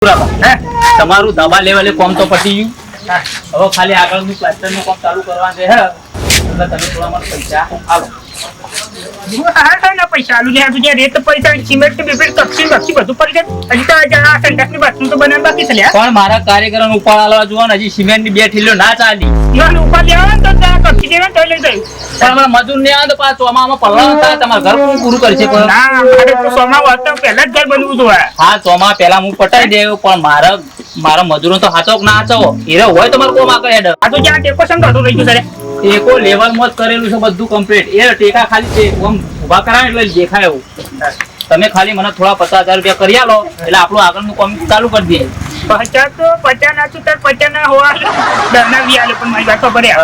તમારું દવા લેવલે કોમ તો પતી ગયું. હવે ખાલી આગળનું પ્લાસ્ટરનું કામ ચાલુ કરવાનું છે. એટલે તમે થોડા મને પૈસા આલો. પૈસા આલુ ને તું રેત પૈસા સિમેન્ટ બીમેન્ટ કપસી બક્ષી બધું પડી જાય. હજી તો આ સંડાસની બાથરૂમ તો બનાવવા બાકી છે લ્યા. પણ મારા કારીગરોને ઉપાડ આલવા જુઓ ને, હજી સિમેન્ટ ની 2 ઠીલો ના ચાલી. ઈવન ઉપાડ લેવા તો કપસી દેવા તો લઈ જાય. પણ મને મજૂર ને આવે તો પાછો આમાં પલળવા થાય. તમારું ઘર કોણ પૂરું કરશે? ના મારે તો સોમા વાળતા પહેલા જ ઘર બનવું જોઈએ. હા, ચોમા પેલા હું પટાઈ દેવું, પણ મારા મજૂરો તો હાચો ના હાચો હીરો હોય તમારે કોમ આગળ હેડ. આ તો જ્યાં ટેકો સંગાતો રહી ગયું સરે. ટેકો લેવલ માં જ કરેલું છે બધું કમ્પ્લીટ. એ ટેકા ખાલી છે આમ ઉભા કરાવે એટલે દેખાય એવું. તમે ખાલી મને થોડા 50,000 રૂપિયા કરી આલો એટલે આપણું આગળનું કામ ચાલુ કરી દઈએ. 50 તો 50 ના છું તાર 50 ના હોવા દરના વી આલે. પણ મારી વાત ખબર હે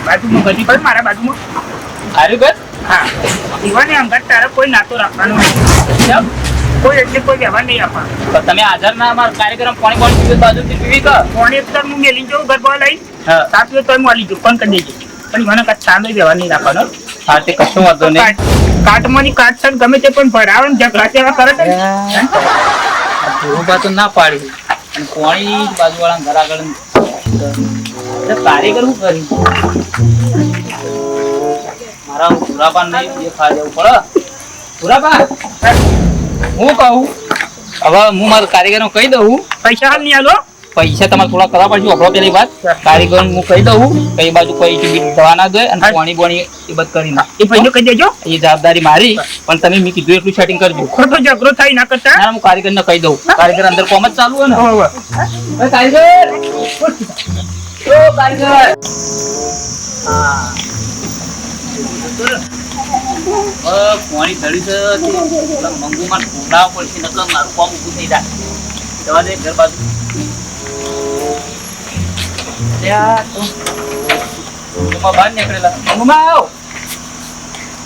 બાજુમાં ગધી પર મારા બાજુમાં સારું કર. હા ઈવાને અંગત તારા કોઈ નાતો રાખવાનો નહીં. કોઈ એટલે કોઈ વ્યવહાર નહીં આપવાનો. તમે હાજર ના અમારા કાર્યક્રમ પાણી બાજુથી પીવી કર. કોણ એક હું મેલી જાઉં ગરબા લઈ હા સાપીઓ તો મળી જાઉં પણ કરી દેજે. પણ મને કાંઈ સામે વ્યવહાર નહીં રાખવાનો. હા તે કશું વાંધો નહીં. કાટમાંની કાટ છે ગમે તે પણ ભરાવે ને ઝઘડા તેવા કરે છે તો ના પાડી અને પાણી બાજુવાળા ઘર આગળ કારીગર શું કરી મારા પુરાબા નહીં દેખા જવું પડે. પુરાબા હું કહું હવે હું મારા કારીગર કહી દઉં પૈસા હાલ નહીં આલો. પૈસા તમારે થોડા કરવા પડશે. અભરો પેલી વાત કારીગર હું કહી દઉં કઈ બાજુ કઈ દવા ના દે અને પાણી બોણી એ બધું કરી નાખ. એ પૈસો કહી દેજો. એ જવાબદારી મારી. પણ તમે મેં કીધું એટલું સેટિંગ કરજો. ખોટો ઝઘડો થાય ના કરતા. ના હું કારીગર ને કહી દઉં. કારીગર અંદર કોમ જ ચાલુ હોય ને. કારીગર કારીગર હા પાણી ધડી છે મંગુમાં ઢોંડા પડશે નકર મારું કામ ઊભું થઈ જાય. જવા દે ઘર બાજુ બહાર નીકળેલા મંગુમાં આવ.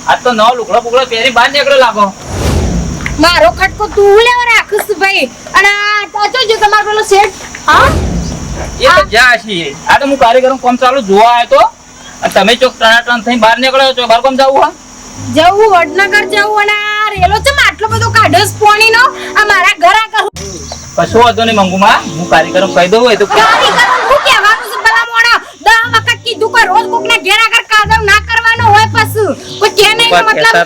આજ તો નવો લુગડો બુગડો પહેરી બહાર નીકળે લાગો. મારો ખટકો તું લેવા રાખુસ ભાઈ. અને આ તો જો તમારો પેલો સેટ હા એ તો જ્યાં છીએ. આ તો હું કારીગરો કામ ચાલુ જોવા આવ્યો તો અને તમે ચોક ટનાટન થઈને બહાર નીકળ્યો છો. બહાર કામ જવું હા જવું વડનગર જવું અને આ રેલો છે આટલો બધો કાઢસ પોણીનો આ મારા ઘર આગળ કશો વાંધો નહીં મંગુમાં હું કારીગરો કહી દઉં એ તો કારીગર હું કહેવાનું છે ભલા મોણા 10 વખત કીધું કે રોજ કોકના ઘેર આગળ કાદવ ના કરવાનો હોય પાછું કોઈ કે નહીં મતલબ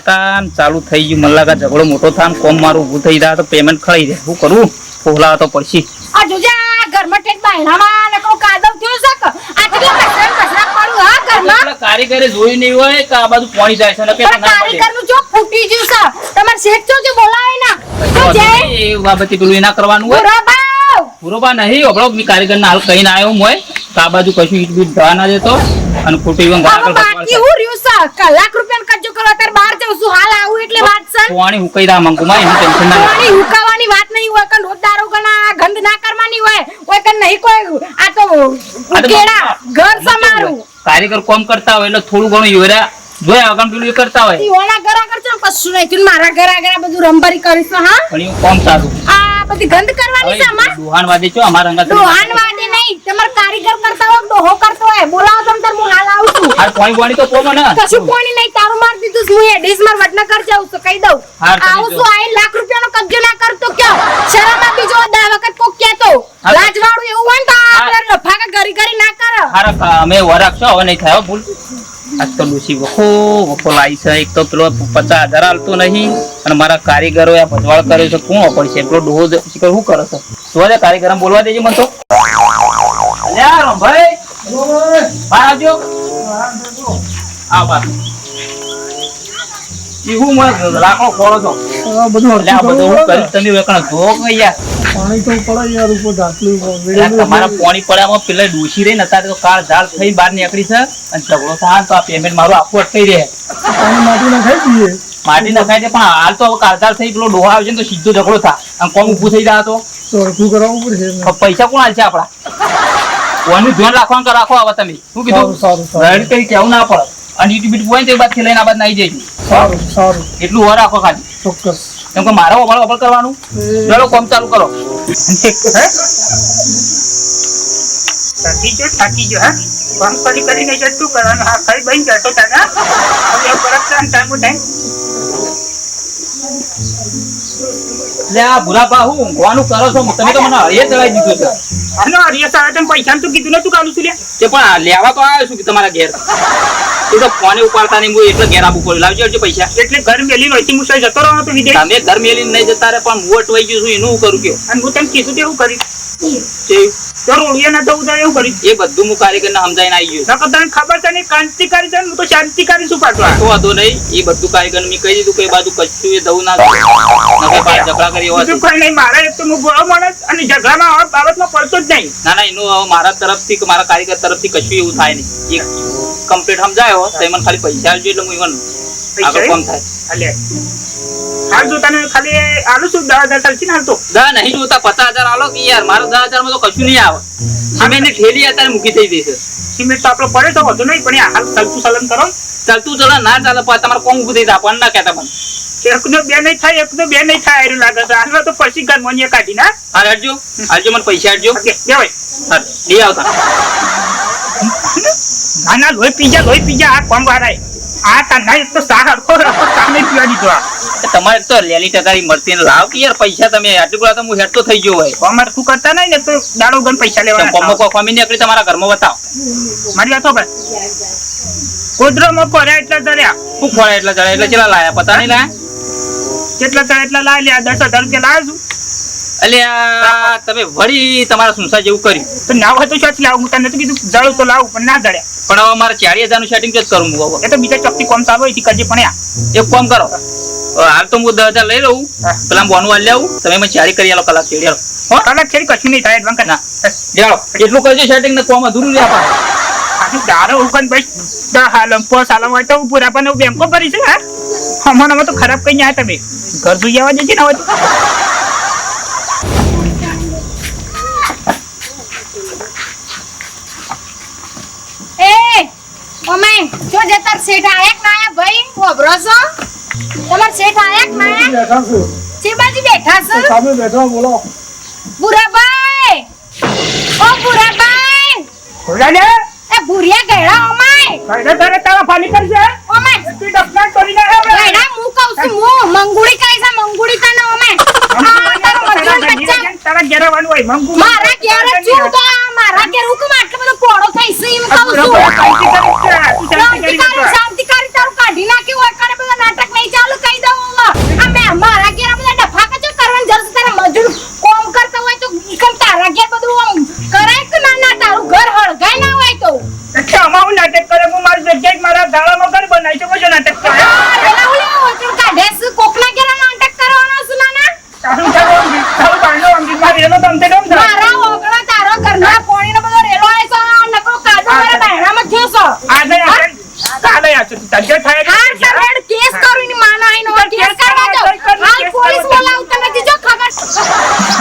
ચાલુ થઈ ગયું. મને લાગે ઝઘડો મોટો થાય કોમ મારું ઊભું થઈ જાય તો પેમેન્ટ ખળી જાય. શું કરું ફોલા તો પડશે. આ જોજે આ ઘરમાં ઠેક બાયણામાં નકો કાદવ થયો છે કે આટલા કચરા પડું હા ઘરમાં કારીગરે જોઈ નહીં હોય કે આ બધું પાણી જાય છે ને કે ના કારીગરનું જો ફૂટી ગયું છે. તમાર શેઠ જો બોલાવે ના તો જય એ બાબતે પેલું એના કરવાનું હોય. બરાબર બરોબર નહીં ઓબળો મી કારીગર ના હાલ કહીને આવ્યો હું હોય તો આ બાજુ કશું ઈટ બીટ ધવા ના દેતો અને ખોટું એવું બાકી હું રહ્યું છે કલાક રૂપિયા કજો કરો અત્યારે બહાર જાઉં છું હાલ આવું એટલે વાત છે. પાણી હુકાઈ દા મંગુમાં એનું ટેન્શન ના પાણી હુકાવાની વાત નહીં હોય કે રોજ દારૂ ગણા ગંધ ના કરવાની હોય કે નહીં કોઈ આ તો કેડા ઘર સમારું કારીગર કોમ કરતા હોય એટલે થોડું ઘણું યોરા જોયા આગળ પેલું એ કરતા હોય. ઓના ઘર આગળ છે કશું નહીં તું મારા ઘર આગળ બધું રંબરી કરીશ હા પણ એવું કોમ સારું આ બધી ગંધ કરવાની છે અમાર દુહાન વાદે છો અમારા અંગત દોહાન વાદે નહીં તમાર કારીગર કરતા હોય ડોહો કરતો હોય બોલાવો તમ તાર હું હાલ આવું છું. આ પાણી તો કોમ ને કશું પાણી નહીં તારું માર દીધું હું એ ડીશ માર વડનગર જાઉં છું કહી દઉં આવું છું આ લાખ રૂપિયાનો કબજો ના કરતો ક્યો શરમ આપી જો 10 વખત કોક કહેતો લાજવાળું એવું હોય ને તો આપણે લફાકા ગરી ગરી ના કરો. હારા અમે વરાક્ષો હવે નહીં થાય ભૂલ. આજ તો ડૂસી વખો લાવી છે. એક તો પેલો 50,000 હાલતો નહીં અને મારા કારીગરો આ ભજવાળ કર્યો છે. કોણ પડશે પેલો ડોહો શું કરે છે? જોવા દે કારીગર બોલવા દેજો મને તો. ભાઈ બહાર આવજો. આવ બહાર. હું લાકડો ખોળો છો બધું હું કરી તમે વેકણ જો યાર પાણી તો પડે યાર ઉપર ઢાકલું તમારા પાણી પડ્યામાં પેલા ડૂસી રહી ને અત્યારે તો કાળ ઝાડ થઈ બહાર નીકળી છે અને ઝઘડો થાય તો આ પેમેન્ટ મારું આખું અટકાઈ રહે. માટી ના ખાઈ દઈએ માટી નખાય છે પણ હાલ તો હવે કાળઝાળ થઈ પેલો ડોહા આવશે ને તો સીધો ઝઘડો થાય અને કોમ ઊભું થઈ જાય તો સરખું કરાવવું પડશે. પૈસા કોણ હાલશે આપડા? કોનું ધ્યાન રાખવાનું રાખો હવે તમે શું કીધું રડ કઈ કેવું ના પડે અને યુટ્યુબ બીટ હોય ને એ બાદ થી લઈને આ બાદ નાઈ જાય. સારું સારું એટલું વાર રાખો ખાલી ચોક્કસ. કેમ કે મારો અબળ કરવાનું. ચલો કોમ ચાલુ કરો. થાકી જો હા કામ કરીને જતું કરવાનું હા કઈ બની જતો તારા હવે બરફ ટાઈમ એટલે આ ભૂરાબા હું ઊંઘવાનું કરો છો તમે તો મને હળીએ ચડાવી દીધું છે અને હરિયા સારા તમે પૈસા તો કીધું નતું કાલું છું લ્યા તે પણ લેવા તો આવ્યો છું કે તમારા ઘેર એ તો ફોને ઉપાડતા નહીં હું એટલે ઘેર આવું પડ્યું લાવજો હજુ પૈસા એટલે ઘર મેલી નહોતી હું સાહેબ જતો રહ્યો તો વિદેશ તમે ઘર મેલીને નહીં જતા રે પણ હું અટવાઈ ગયું છું એનું હું કરું કયો અને હું તને કીધું તો એવું કરી તે તો રોડિયા ના જવું એવું કરી એ બધું હું કારીગરને સમજાઈને આવી ગયો નકર તને ખબર છે ને ક્રાંતિકારી છે ને હું તો શાંતિકારી છું પાછો તો વાંધો નહીં એ બધું કારીગરને મેં કહી દીધું કે એ બાજુ કચ્છું એ દઉં ના નકે બાર ઝઘડા કરી એવા બીજું કઈ નહીં મારા એક તો હું બોલો માણસ અને ઝઘડામાં આ બાબતમાં પડતો જ નહીં ના એનું હવે મારા તરફથી કે મારા કારીગર તરફથી કશું એવું થાય નહીં એક કમ્પ્લીટ સમજાયો તો મને ખાલી પૈસા આવજો એટલે હું ઈવન આગળ કામ થાય હાલે હાલ જો તને ખાલી આલુ છું 10,000 ચાલશે ને હાલ તો નહીં જોતા 50,000 આલો કે યાર મારો 10,000 માં તો કશું નહીં આવે સિમેન્ટની થેલી અત્યારે મૂકી થઈ જશે સિમેન્ટ તો આપણો પડે તો વધુ નહીં પણ આ હાલ ચાલતું ચલન કરો ચાલતું ચલો ના ચાલે પણ તમારે કોમ ઉભું થઈ જાય પણ ના કહેતા મને એકનો બે નહીં થાય એકનો બે નહીં થાય એવું લાગે છે હાલમાં તો પછી ગરમોનિયા કાઢી ના હા હાલજો મને પૈસા આપજો ઓકે બે ભાઈ હા લઈ આવતા ના લોહી પીજા આ કોમ વાળાય આ તાના એક તો સાર હરખો સામે પીવા દીધો આ તમારે તો લેલી ટકારી મળતી ને લાવ કે યાર પૈસા તમે આટલું બધા તો હું હેડ તો થઈ ગયો હોય કોમર શું કરતા નહીં ને તો દાડો ગન પૈસા લેવાના કોમો કો કોમી નીકળી તમારા ઘરમાં બતાવો મારી વાત ભાઈ કોદરામાં ફર્યા એટલા દર્યા શું ફળે એટલે જડે એટલે ચેલા લાયા પતા નહીં લાયા કેટલા દર્યા એટલા લાવી લ્યા 10,000 રૂપિયા લાવ્યો છું એટલે તમે વળી તમારા સંસાર જેવું કર્યું તો ના હોય તો સાચી લાવું હું તને નથી કીધું જળું તો લાવું પણ ના જડ્યા પણ હવે મારે 40,000 નું સેટિંગ જ કરું હું હવે એ તો બીજા ચોકથી કોમ ચાલુ હોય કરજે પણ એક કામ કરો હાલ તો હું 10,000 લઈ લઉં પેલા બોનું વાલ લેવું તમે મને 40 કરી આલો કલાક ચેડી આલો હો કલાક છેડી કશું નહીં થાય એડવાન્સ ના જાઓ એટલું કરજો સેટિંગ ને કોમ અધૂરું રે આપા આખી દારો ઉકન ભાઈ દા હાલમ પોસ હાલમ હોય તો પૂરા પણ બેંકો ભરી છે હા હમણાં તો ખરાબ કઈ ના તમે ઘર જોઈ આવવા જશે ને હવે ઓમે જો જતા શેઠ આયા કે ના આયા ભાઈ ઓબરો છો તમાર શેઠ આયા કે ના આયા જે બાજુ બેઠા છો સામે બેઠો બોલો ભુરાભાઈ ઓ ભુરાભાઈ ખોલાને એ ભુરિયા ગયડા ઓમાય કઈના તારે તારા ફાલી કરશે ઓમાય તું ડફના કરી ના હવે ગયડા હું કહું છું હું મંગુડી કહી છે મંગુડી તને ઓમાય તારા ઘેરવાનું હોય મંગુ મારા ઘેર છું તો મારા ઘેર હુકમ આટલો બધો પોળો થઈ છે એમ કહું છું શાંતિકારી તારું કાઢી નાખ્યું હોય કરે બધા નાટક નહીં ચાલુ કહી દઉં આ મે મારા ઘેર બધા ડફા કચો કરવાનું જરૂર તારા મજૂર કોમ કરતા હોય તો ઈકમ તારા ઘેર બધું આમ કરાય કે ના તારું ઘર હળગાય ના હોય તો અચ્છા અમારું નાટક કરે હું મારી જગ્યાએ મારા ગાળામાં ઘર બનાવી છે પછી નાટક કરે પેલા ઓલા હોટલ કાઢેસ કોકના ઘેર નાટક કરવાનો છે નાના તારું બાંધો અંગી મારી એનો તમતે ડમ થાય મારા ઓગળા તારો ઘરના પોણીનો બધો રેલો આવે છે નકરો કાદો મારા બાયણામાં થયો છે આજે કાલે આ તું તજે થાય હાર સરળ કેસ કરું ની માના આઈનો કેસ કરવા દો હાલ પોલીસ બોલાવ તને દીજો ખબર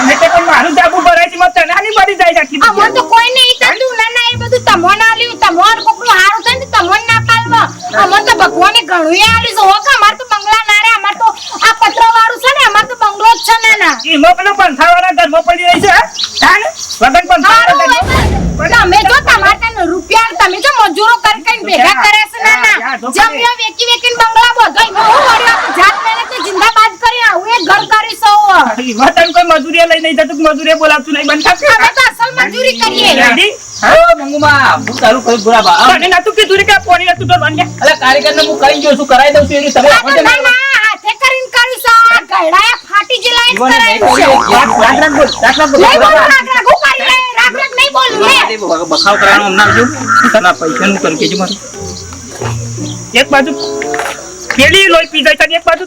અને તે પણ મારું જાબુ ભરાય છે મત નાની પડી જાય છે અમન તો કોઈ નહીં તતું ના ના એ બધું તમોન આલ્યું તમોન કોકનું હારું થાય ને તમોન ના પાલવા અમન તો ભગવાને ઘણું આલ્યું છે હોકા અમાર તો બંગલા ના રે અમાર તો આ પત્ર વાળું છે ને અમાર તો બંગલો જ છે ના ઈ મોકલો પંથાવાળા ઘરમાં પડી રહી છે હા ને વગન પંથાવાળા તમે જો તમારા રૂપિયા તમે જો મજૂરો કરી કઈ ભેગા કરે છે ના ના જમ્યો વેકી વેકીને બંગલા બોધાઈ નો હું વળ્યો જાત મહેનત ને જિંદાબાદ કરી આવું એક ઘર કરી સૌ વતન કોઈ મજૂરી લઈ નહીં જતું મજૂરી બોલાવતું નહીં બનતા અમે તો અસલ મજૂરી કરીએ રેડી ઓ મંગુમા હું તારું કઈ ભૂરાબા અને નતું કીધું કે પોણી નતું તો બન ગયા અલે કારીગરને હું કરી જો છું કરાઈ દઉં છું એની તમે આ તો ના ના હાથે કરીને કરી સા ગયડા ફાટી જલાઈ કરાય લઈ બોલ રાખ હું કરી લે રાખ નહીં બોલ લે બખાવ કરવાનો હમણાં જો તના પૈસાનું કરી કેજો મારું એક બાજુ પેલી લોહી પી જાય છે એક બાજુ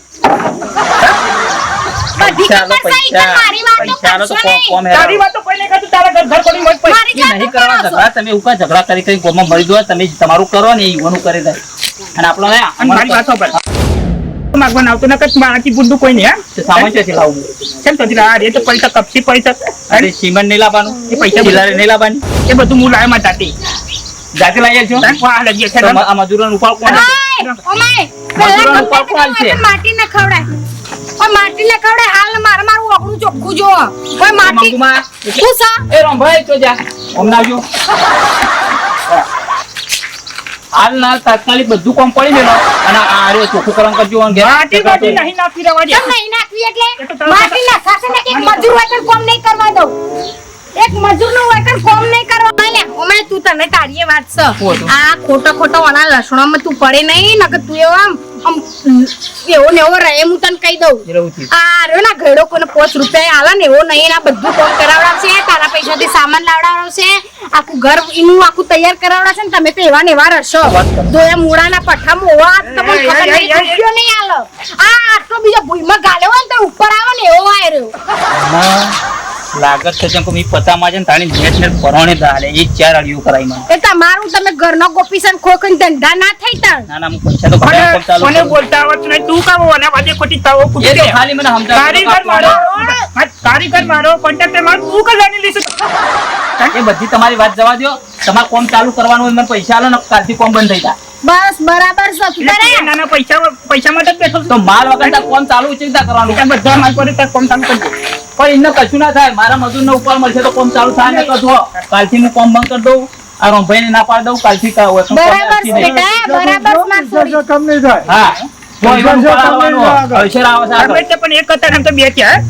બધી ખબર છે કે મારી વાત તો પૈસાનો તો કરશો નહીં કોમ તારી વાત તો કોઈ નહીં કરતું તારા ઘર પડી મત પડી મારી જાત નહીં કરવા ઝઘડા તમે ઉકા ઝઘડા કરી કરી ગોમાં મળી દો તમે તમારું કરો ને ઈવાનું કરી દે અને આપણો ને અને મારી વાતો પર માગવા આવતો ન કર મારાથી બુદ્ધુ કોઈ નહીં હા સામાન છે લાવું ચલ તો જરા આ તો પૈસા કપસી પૈસા અરે સિમેન્ટ નહીં લાવવાનું એ પૈસા ચિલ્લારે નહીં લાવવાની એ બધું હું લાવ્યા માં જાતી જાતે લઈ આવજો વાહ લગી છે તો આ મજૂરોનો ઉપાડ કોણ ઓય ઓમાય મજૂરોનો ઉપાડ કોણ છે માટી ન ખવડાય ઓય માટી ન ખવડાય હાલ મારું ઓગણું ચોખ્ખું જો ઓય માટી મંગુમા શું સા એ રંભાઈ તો જા ઓમ નાવજો હાલ ના તાત્કાલિક બધું કામ પડી ગયેલો અને આ રે ચોખ્ખું કરમ કરજો અને ઘેર માટી બાટી નહીં નાખી રહેવા દે. કેમ નહીં નાખવી એટલે માટી નાખાશે ને કે એક મજૂર હોય પણ કોમ નહીં કરવા દઉં. એક મજૂર નું હોય પણ કોમ નહીં કરવા ને ઓમે તું તને તારીએ વાત છે આ ખોટો ઓના લસણોમાં તું પડે નહીં નકર તું એવો આમ એવો ને એવો રહે હું તને કહી દઉં. આ રહ્યો ને ઘેડો કોને 5 રૂપિયા આલે ને એવો નહીં આ બધું કામ કરાવડાવશે તારા પૈસાથી સામાન લાવડાવશે આખું ઘર એનું આખું તૈયાર કરાવડાવશે ને તમે તો એવા ને એવા રહેશો. દોયા મૂળાના પઠ્ઠામાં ઓવા તમને ખબર નહીં રૂપિયો નહીં આલે. આ આટલો બીજો ભૂઈમાં ગાલ્યો હોય ને તો ઉપર આવે ને એવો આય રહ્યો. લાગત છે જેમ કે મી પતામાં છે ને તાણી નેટ પરણે દાલે એ 4 અડિયું કરાઈ મને. એ તમારું તમે ઘરનો ગોપીસન ખોખન ધંધા ના થઈ તાણ. ના ના હું પૈસા તો ઘણા કોમ ચાલુ કોને બોલતા આવત નહીં તું કામ ઓના વાજે ખોટી તાવો એ કુટી તો દે. ખાલી મને સમજાવ કારીગર મારો કારીગર મારો કોન્ટ્રાક્ટર મારો તું કે જાણી લીધું. એ બધી તમારી વાત જવા દો તમારે કોમ ચાલુ કરવાનું હોય મને પૈસા આલો ને કાલથી કોમ બંધ થઈ જાય. બસ બરાબર છે તું એટલે તારે નાના પૈસા માટે જ બેઠો છું. તો માલ વગર તાર કોમ ચાલુ ચિંતા કરવાનું આ બધા માલ પર તાર કોમ ચાલુ કરજો. પણ એમને કશું ના થાય મારા મજૂરને ઉપર મળશે તો કોમ ચાલુ થાય ને કશો કાલથી હું કોમ બંધ કરી દઉં આ રોમભાઈને ના પાડી દઉં કાલથી બરાબર છે બેટા બરાબર માર છોડી કમ નહીં થાય. હા તો એનું પાડવાનું અવસર આવે છે અમે આગળ. તે પણ એક હતા ને તો બે ક્યાં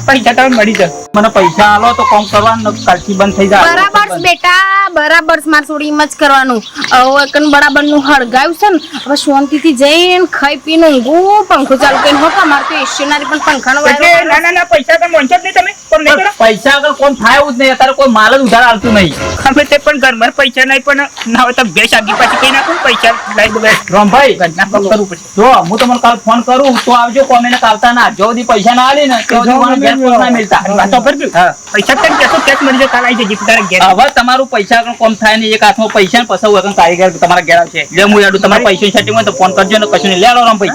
પૈસા તમે મળી જશે. મને પૈસા આલો તો કોમ કરવાનું કાલથી બંધ થઈ જાય બરાબર છે બેટા બરાબર છે માર છોડી એમ જ કરવાનું. હવે કન બરાબર નું હળગાવ્યું છે ને હવે શાંતિથી જઈને ખાઈ પીને ઊંઘું પંખો ચાલુ કરીને હોકા માર તો એશિયનારી પણ પંખાનો એટલે વાયરો નાના પૈસા તમે વંચો જ નહીં તમે કોમ નહીં કરો. પૈસા આગળ કોમ થાય એવું જ નહીં અત્યારે કોઈ માલ જ ઉધાર આવતું નહીં. અમે તે પણ ઘરમાં પૈસા નહીં પણ ના હોય તો ભેંસ આગી પાછી કઈ નાખું પૈસા લાઈ દો બેસ. રોમભાઈ ઘરના કામ કરવું પડશે. જો હું તમને કાલ ફોન કરું તો આવજો કોમ એને કાલતા ના જો સુધી પૈસા ના આલી ને તો સુધી મને ઘેર પોત ના મિલતા. વાતો કરજો. પૈસા તને કેસો કેસ મળી જાય કાલ આવી જજે તારે ઘેર. હવે તમારું પૈસા આગળ કોમ થાય ને એક હાથમાં પૈસા ને પછી વગર કારીગર તમારા ઘેર આવશે લે હું યાડું તમારા પૈસા સેટિંગ હોય તો ફોન કરજો ને કશું નહીં લે લો રોમભાઈ.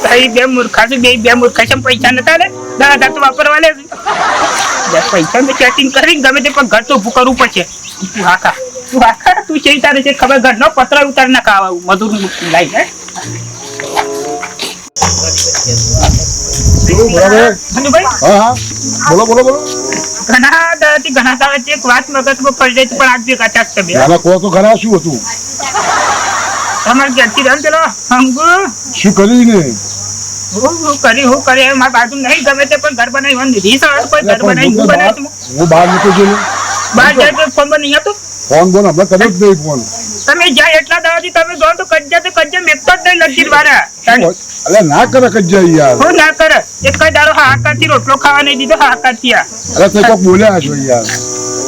ભાઈ બે મૂર્ખા છે બે મૂર્ખા છે પૈસા નતા ને 10,000 તો વાપરવા લે. પૈસા મેં સેટિંગ કરીને ગમે તે પણ ઘર તો ઊભું કરવું પડશે. તું હાકા તું છે તારે છે ખબર ઘરનો પતરા ઉતારી ના ખાવા મધુર લાઈ હે. બરાબર. ધનુભાઈ હા હા બોલો બોલો બોલો. ઘણા દાડાથી એક વાત મગજમાં પડી રહી છે પણ આજ ભેગા ચાક તમે નાના કહો તો ખરા શું હતું તમારે ઘેરથી રમ ચલો હંગુ શું કર્યું ને હું કરી મારા બાજુ નહીં ગમે તે પણ ઘર બનાવી મને દીધી સર કોઈ ઘર બનાવી હું બનાવી હું બહાર નીકળી જઈને બહાર જાય તો ફોન પર નહીં હતો ફોન બોન હમણાં કર્યો જ નહીં ફોન. તમે જાય એટલા દાડાથી તમે જો તો કજ્જા મેકતો જ નહીં લગીર વાળા અલે ના કરે કજ્જા યાર. હું ના કરે એક જ દાડો હાકાથી રોટલો ખાવા નહીં દીધો હાકાથી આ અરે તે કોક બોલ્યા છો યાર.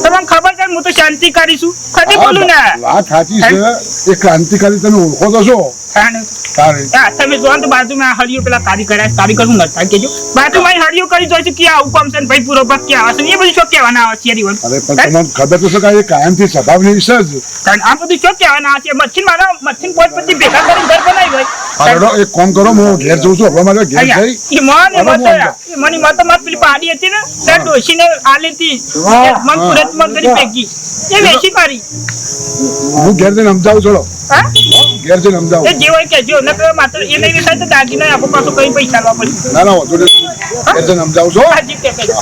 તમને ખબર છે હું તો શાંતિ કરીશું કદી બોલું ના વાત સાચી છે એ ક્રાંતિકારી તમે ઓળખો તો છો તારે તમે જો તો બાજુમાં હરિયો પેલા કારીગર નું નતા કેજો બાજુમાં હરિયો કરી જોઈશું કે આવું કામ છે ને ભાઈ પૂરો ભાગ ક્યાં આવશે એ બધું શું કહેવાના આવે છે હરિયો અરે પણ તમને ખબર તો છે કે એ કાયમથી સ્વભાવની વિશે જ. આ બધું શું કહેવાના આવે છે મચ્છીન પોત પછી ભેગા કરીને ઘર બનાવી હોય હાલો એક કામ કરો હું ઘેર જઉં છું હવે મારે ઘેર જઈ મની મત મત પેલી પાડી હતી ને ત્યાં ડોશીને આલી હતી મન પુરત મન કરી પેકી એ વેચી મારી હું ઘેર જઈને સમજાવું ચલો હા ઘેર જઈને સમજાવું. એ જે હોય કહેજો નકર માત્ર એ નહીં થાય તો દાગીના આપો પાછો કઈ પૈસા લાવવા પડશે ના ના વાંધો નહીં ઘેર જઈને સમજાવું છો. હાજી કે કહેજો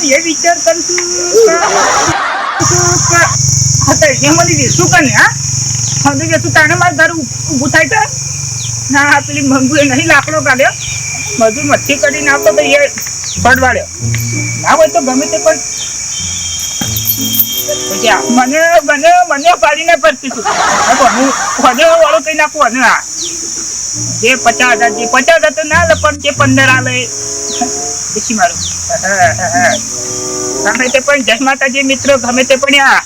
એ વિચાર કરશું શું કરે હા કે તું તારે મારું ઘર ઊભું થાય છે ના પેલી મંગુ એ નહીં લાકડો કાઢ્યો બધું મચ્છી કરીને આવતો તો એ પડવાડ્યો ના હોય તો ગમે તે પણ મને મને મને પાડીને પડતી છું વાળો કઈ નાખું અને આ જે 50,000 તો ના લે પણ જે 15 આલે પછી મારું ગમે તે પણ જય માતાજી મિત્રો ગમે તે પણ આ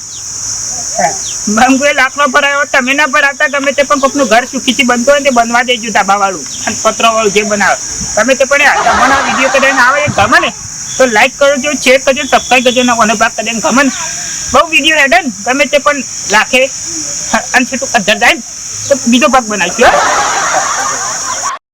મંગુએ લાકડો ભરાયો તમે ના ભરાતા ગમે તે પણ કોકનું ઘર સુખીથી બનતો હોય ને બનવા દેજો ધાબા વાળું અને પતરા વાળું જે બનાવે ગમે તે પણ તમારો વિડીયો કરીને આવે એ ગમે ને તો લાઈક કરજો શેર કરજો સબસ્ક્રાઈબ કરજો ને મને ભાગ કરીને ગમે ને બહુ વિડીયો હેડે ને ગમે તે પણ લાખે અને છેટું અધર જાય તો બીજો ભાગ બનાવીશું